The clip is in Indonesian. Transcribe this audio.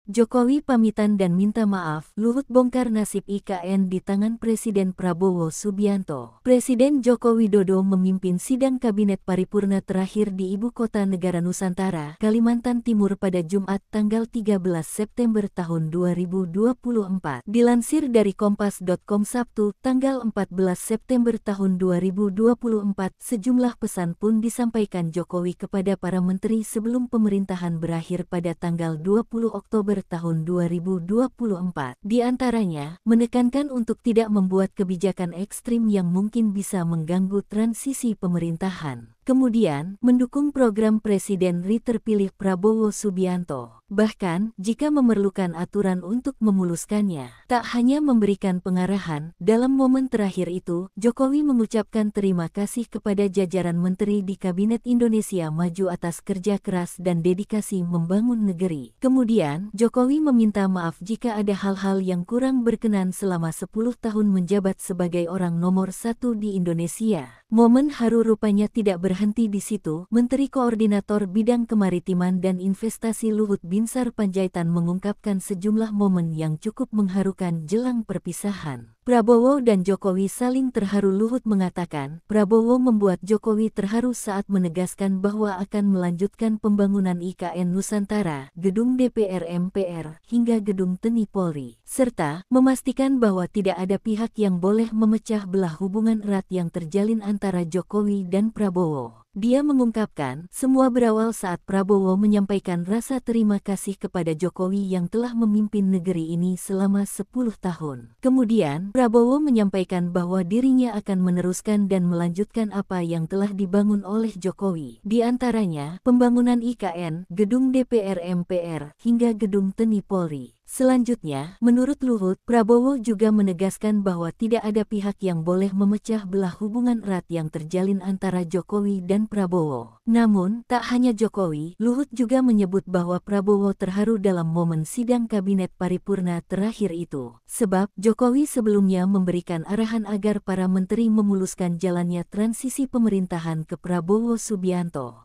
Jokowi pamitan dan minta maaf, Luhut bongkar nasib IKN di tangan Presiden Prabowo Subianto. Presiden Joko Widodo memimpin sidang Kabinet Paripurna terakhir di Ibu Kota Negara Nusantara, Kalimantan Timur pada Jumat tanggal 13 September tahun 2024. Dilansir dari Kompas.com Sabtu, tanggal 14 September tahun 2024, sejumlah pesan pun disampaikan Jokowi kepada para menteri sebelum pemerintahan berakhir pada tanggal 20 Oktober tahun 2024. Di antaranya, menekankan untuk tidak membuat kebijakan ekstrim yang mungkin bisa mengganggu transisi pemerintahan. Kemudian, mendukung program Presiden RI terpilih Prabowo Subianto. Bahkan, jika memerlukan aturan untuk memuluskannya. Tak hanya memberikan pengarahan, dalam momen terakhir itu, Jokowi mengucapkan terima kasih kepada jajaran menteri di Kabinet Indonesia Maju atas kerja keras dan dedikasi membangun negeri. Kemudian, Jokowi meminta maaf jika ada hal-hal yang kurang berkenan selama 10 tahun menjabat sebagai orang nomor 1 di Indonesia. Momen haru rupanya tidak berhenti di situ. Menteri Koordinator Bidang Kemaritiman dan Investasi Luhut Binsar Panjaitan mengungkapkan sejumlah momen yang cukup mengharukan jelang perpisahan. Prabowo dan Jokowi saling terharu. Luhut mengatakan, Prabowo membuat Jokowi terharu saat menegaskan bahwa akan melanjutkan pembangunan IKN Nusantara, gedung DPR MPR, hingga gedung TNI Polri, serta memastikan bahwa tidak ada pihak yang boleh memecah belah hubungan erat yang terjalin antara Jokowi dan Prabowo. Dia mengungkapkan, semua berawal saat Prabowo menyampaikan rasa terima kasih kepada Jokowi yang telah memimpin negeri ini selama 10 tahun. Kemudian, Prabowo menyampaikan bahwa dirinya akan meneruskan dan melanjutkan apa yang telah dibangun oleh Jokowi. Di antaranya, pembangunan IKN, gedung DPR MPR, hingga gedung TNI Polri. Selanjutnya, menurut Luhut, Prabowo juga menegaskan bahwa tidak ada pihak yang boleh memecah belah hubungan erat yang terjalin antara Jokowi dan Prabowo. Namun, tak hanya Jokowi, Luhut juga menyebut bahwa Prabowo terharu dalam momen sidang Kabinet Paripurna terakhir itu. Sebab, Jokowi sebelumnya memberikan arahan agar para menteri memuluskan jalannya transisi pemerintahan ke Prabowo Subianto.